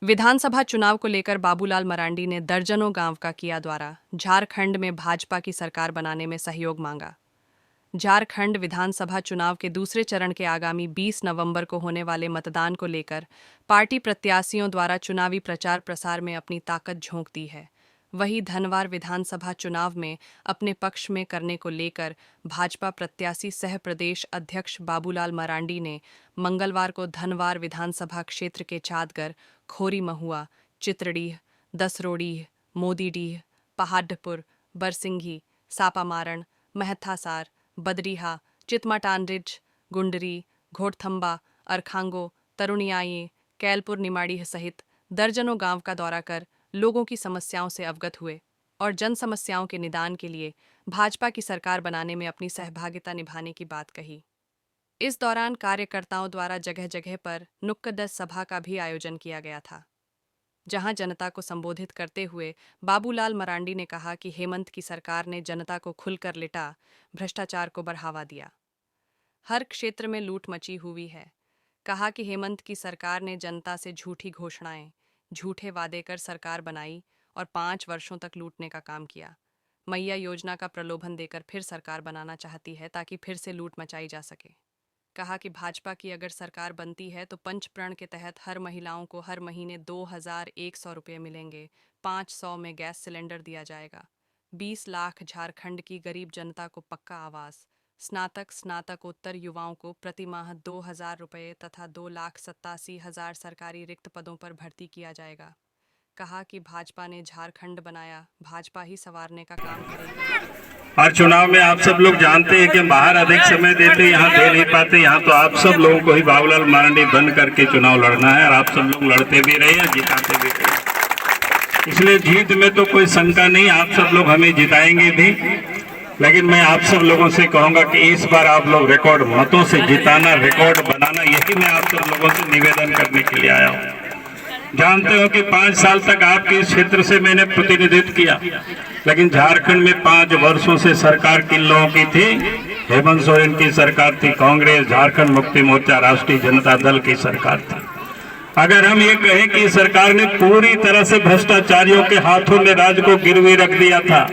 विधानसभा चुनाव को लेकर बाबूलाल मरांडी ने दर्जनों गांव का किया दौरा। झारखंड में भाजपा की सरकार बनाने में सहयोग मांगा। झारखंड विधानसभा चुनाव के दूसरे चरण के आगामी 20 नवंबर को होने वाले मतदान को लेकर पार्टी प्रत्याशियों द्वारा चुनावी प्रचार प्रसार में अपनी ताकत झोंक दी है। वहीं धनवार विधानसभा चुनाव में अपने पक्ष में करने को लेकर भाजपा प्रत्याशी सह प्रदेश अध्यक्ष बाबूलाल मरांडी ने मंगलवार को धनवार विधानसभा क्षेत्र के चादगर, खोरी महुआ, चित्रडीह, दसरोडीह, मोदीडीह, पहाड़पुर, बरसिंघी, सापामारण, महथासार, बदरीहा, चितमाटानरिज, गुंडरी, घोड़थंबा, अरखांगो, तरुणियाई, कैलपुर निमाड़ी सहित दर्जनों गांव का दौरा कर लोगों की समस्याओं से अवगत हुए और जन समस्याओं के निदान के लिए भाजपा की सरकार बनाने में अपनी सहभागिता निभाने की बात कही। इस दौरान कार्यकर्ताओं द्वारा जगह जगह पर नुक्कड़ सभा का भी आयोजन किया गया था, जहां जनता को संबोधित करते हुए बाबूलाल मरांडी ने कहा कि हेमंत की सरकार ने जनता को खुलकर लिटा, भ्रष्टाचार को बढ़ावा दिया, हर क्षेत्र में लूट मची हुई है। कहा कि हेमंत की सरकार ने जनता से झूठी घोषणाएं, झूठे वादे कर सरकार बनाई और 5 वर्षों तक लूटने का काम किया। मैया योजना का प्रलोभन देकर फिर सरकार बनाना चाहती है ताकि फिर से लूट मचाई जा सके। कहा कि भाजपा की अगर सरकार बनती है तो पंचप्रण के तहत हर महिलाओं को हर महीने 2100 रुपये मिलेंगे, 500 में गैस सिलेंडर दिया जाएगा, 20 लाख झारखंड की गरीब जनता को पक्का आवास, स्नातकोत्तर युवाओं को प्रतिमाह 2000 रुपये तथा 2,87,000 सरकारी रिक्त पदों पर भर्ती किया जाएगा। कहा कि भाजपा ने झारखंड बनाया, भाजपा ही संवारने का काम करेगी। हर चुनाव में आप सब लोग जानते हैं कि बाहर अधिक समय देते, यहाँ दे नहीं पाते। यहाँ तो आप सब लोगों को ही बाबूलाल मरांडी बन करके चुनाव लड़ना है और आप सब लोग लड़ते भी रहे हैं, जिताते भी रहे। इसलिए जीत में तो कोई शंका नहीं, आप सब लोग हमें जिताएंगे भी। लेकिन मैं आप सब लोगों से कहूंगा कि इस बार आप लोग रिकॉर्ड मतों से जिताना, रिकॉर्ड बनाना, यही मैं आप सब लोगों से निवेदन करने के लिए आया हूँ। जानते हो कि 5 साल तक आपके इस क्षेत्र से मैंने प्रतिनिधित्व किया, लेकिन झारखंड में 5 वर्षों से सरकार किन लोगों की थी? हेमंत सोरेन की सरकार थी, कांग्रेस, झारखंड मुक्ति मोर्चा, राष्ट्रीय जनता दल की सरकार थी। अगर हम ये कहें कि सरकार ने पूरी तरह से भ्रष्टाचारियों के हाथों में राज्य को गिरवी रख दिया था,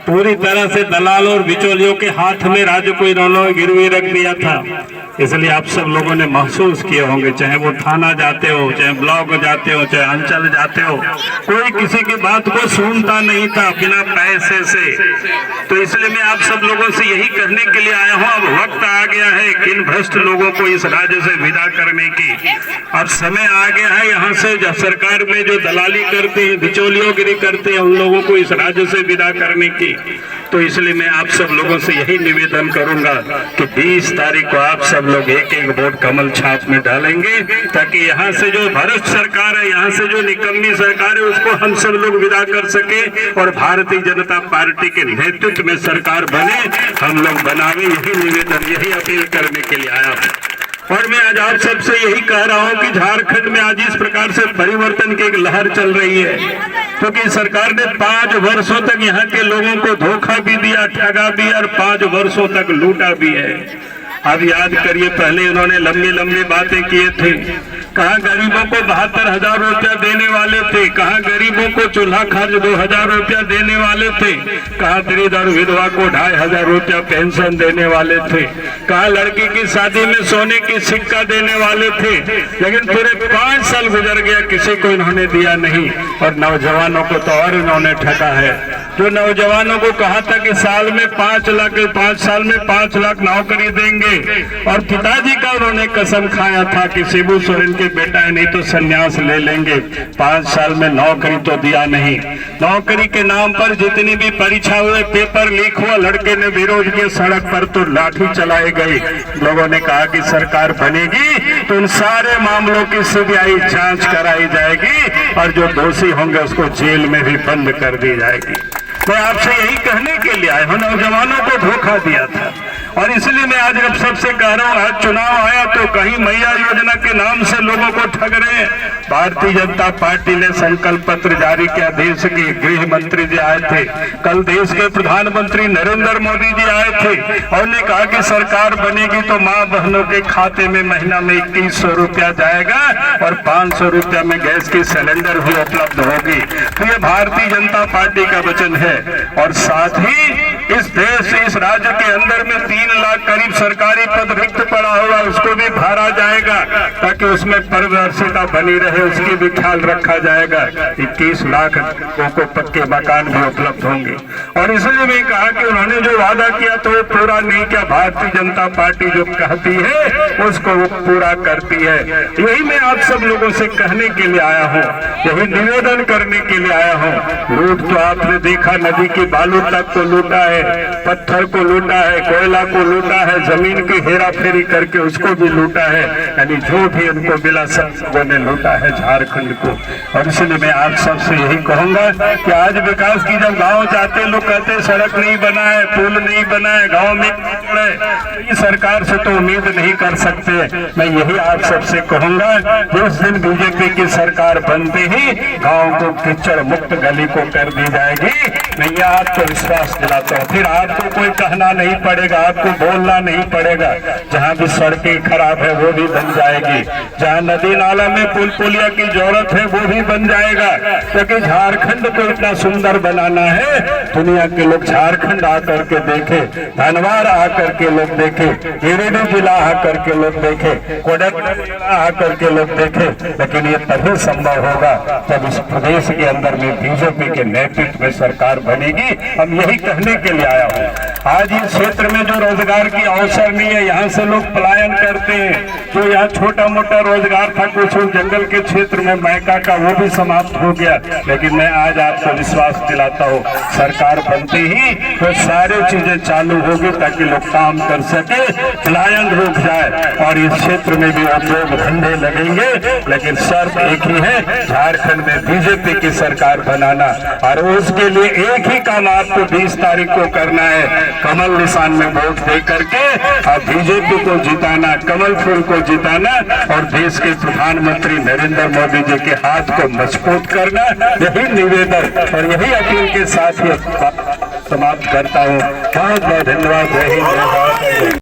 पूरी तरह से दलाल और बिचौलियों के हाथ में राज्य को इन्होंने गिरवी रख दिया था। इसलिए आप सब लोगों ने महसूस किए होंगे, चाहे वो थाना जाते हो, चाहे ब्लॉक जाते हो, चाहे अंचल जाते हो, कोई किसी की बात को सुनता नहीं था बिना पैसे से। तो इसलिए मैं आप सब लोगों से यही कहने के लिए आया हूँ, अब वक्त आ गया है कि इन भ्रष्ट लोगों को इस राज्य से विदा करने की। अब समय आ गया है यहाँ से सरकार में जो दलाली करते हैं, बिचौलियोगिरी करते हैं, उन लोगों को इस राज्य से विदा करने की। तो इसलिए मैं आप सब लोगों से यही निवेदन करूंगा कि 20 तारीख को आप सब लोग एक वोट कमल छाप में डालेंगे, ताकि यहाँ से जो भ्रष्ट सरकार है, यहाँ से जो निकम्मी सरकार है, उसको हम सब लोग विदा कर सके और भारतीय जनता पार्टी के नेतृत्व में सरकार बने, हम लोग बनावे। यही निवेदन, यही अपील करने के लिए आया हूँ। और मैं आज आप सबसे यही कह रहा हूं कि झारखंड में आज इस प्रकार से परिवर्तन की एक लहर चल रही है, क्योंकि सरकार ने 5 वर्षों तक यहाँ के लोगों को धोखा भी दिया, ठगा भी और 5 वर्षों तक लूटा भी है। अब याद करिए, पहले इन्होंने लंबी लंबी बातें किए थे, कहा गरीबों को 72,000 रुपया देने वाले थे, कहा गरीबों को चूल्हा खर्च 2,000 रुपया देने वाले थे, कहा दरिद्र विधवा को 2,500 रुपया पेंशन देने वाले थे, कहा लड़की की शादी में सोने की सिक्का देने वाले थे। लेकिन पूरे 5 साल गुजर गया, किसी को इन्होंने दिया नहीं। और नौजवानों को तो और इन्होंने ठगा है। जो नौजवानों को कहा था कि साल में 5 लाख, 5 साल में 5 लाख नौकरी देंगे, और पिताजी का उन्होंने कसम खाया था कि शिबू सोरेन के बेटा है, नहीं तो संन्यास ले लेंगे। 5 साल में नौकरी तो दिया नहीं। नौकरी के नाम पर जितनी भी परीक्षा हुए, पेपर लीक हुआ, लड़के ने विरोध किया, सड़क पर तो लाठी चलाई गई। लोगों ने कहा कि सरकार बनेगी तो इन सारे मामलों की सीबीआई जांच कराई जाएगी और जो दोषी होंगे उसको जेल में भी बंद कर दी जाएगी। मैं आपसे यही कहने के लिए आया हूं, नौजवानों को धोखा दिया था और इसलिए मैं आज अब सबसे कह रहा हूँ, आज चुनाव आया तो कहीं मैया योजना के नाम से लोगों को ठग रहे हैं। भारतीय जनता पार्टी ने संकल्प पत्र जारी किया, देश के गृह मंत्री जी आए थे, कल देश के प्रधानमंत्री नरेंद्र मोदी जी आए थे और ने कहा कि सरकार बनेगी तो मां बहनों के खाते में महीना में 2100 रुपया जाएगा और 500 रुपया में गैस की सिलेंडर भी उपलब्ध होगी। तो ये भारतीय जनता पार्टी का वचन है। और साथ ही इस देश इस राज्य के अंदर में 3 लाख करीब सरकारी पद रिक्त पड़ा हुआ, उसको भी भरा जाएगा ताकि उसमें पारदर्शिता बनी रहे, उसकी भी ख्याल रखा जाएगा। 21 लाख लोगों को पक्के मकान भी उपलब्ध होंगे। और इसलिए मैं कहा कि उन्होंने जो वादा किया तो वो पूरा नहीं किया। भारतीय जनता पार्टी जो कहती है उसको वो पूरा करती है। यही मैं आप सब लोगों से कहने के लिए आया हूँ, यही निवेदन करने के लिए आया हूँ। लूट तो आपने देखा, नदी की बालू तक को लूटा है, पत्थर को लूटा है, कोयला को लूटा है, जमीन की हेरा फेरी करके उसको भी लूटा है। यानी जो भी उनको मिला सब लोगों ने लूटा है झारखंड को। और इसलिए मैं आप सबसे यही कहूंगा कि आज विकास की जब गांव जाते लोग कहते सड़क नहीं बना है, पुल नहीं बना है, गांव में इस सरकार से तो उम्मीद नहीं कर सकते। मैं यही आप सबसे कहूंगा, जिस दिन बीजेपी की सरकार बनते ही गांव को कीचड़ मुक्त गली को कर दी जाएगी, मैं ये आपको विश्वास दिलाता हूँ। फिर आपको कोई कहना नहीं पड़ेगा, आपको बोलना नहीं पड़ेगा। जहाँ भी सड़कें खराब है वो भी बन जाएगी, जहाँ नदी नाला में पुल पुलिया की जरूरत है वो भी बन जाएगा। क्योंकि झारखंड को इतना सुंदर बनाना है, दुनिया के लोग झारखंड आकर के देखे, धनबाद आकर के लोग देखे, गिरिडीह जिला आकर के लोग देखे, कोडरमा जिला आकर के लोग देखे। लेकिन ये तभी संभव होगा जब इस प्रदेश के अंदर में बीजेपी के नेतृत्व में सरकार बनेगी। हम यही कहने के लिए आया हूँ। आज इस क्षेत्र में जो रोजगार की अवसर नहीं है, यहाँ से लोग पलायन करते हैं। जो यहाँ छोटा मोटा रोजगार था कुछ जंगल के क्षेत्र में मैका का, वो भी समाप्त हो गया। लेकिन मैं आज आपको विश्वास दिलाता हूँ, सरकार बनते ही तो सारी चीजें चालू होगी ताकि लोग काम कर सके, पलायन रुक जाए और इस क्षेत्र में भी उद्योग धंधे लगेंगे। लेकिन शर्त एक ही है, झारखंड में बीजेपी की सरकार बनाना। और उसके लिए एक ही काम आपको 20 तारीख को करना है, कमल निशान में वोट दे करके और बीजेपी को जिताना, कमल फूल को जिताना और देश के प्रधानमंत्री नरेंद्र मोदी जी के हाथ को मजबूत करना। यही निवेदन और यही अपील के साथ ही समाप्त करता हूँ। बहुत बहुत धन्यवाद। जय हिंद।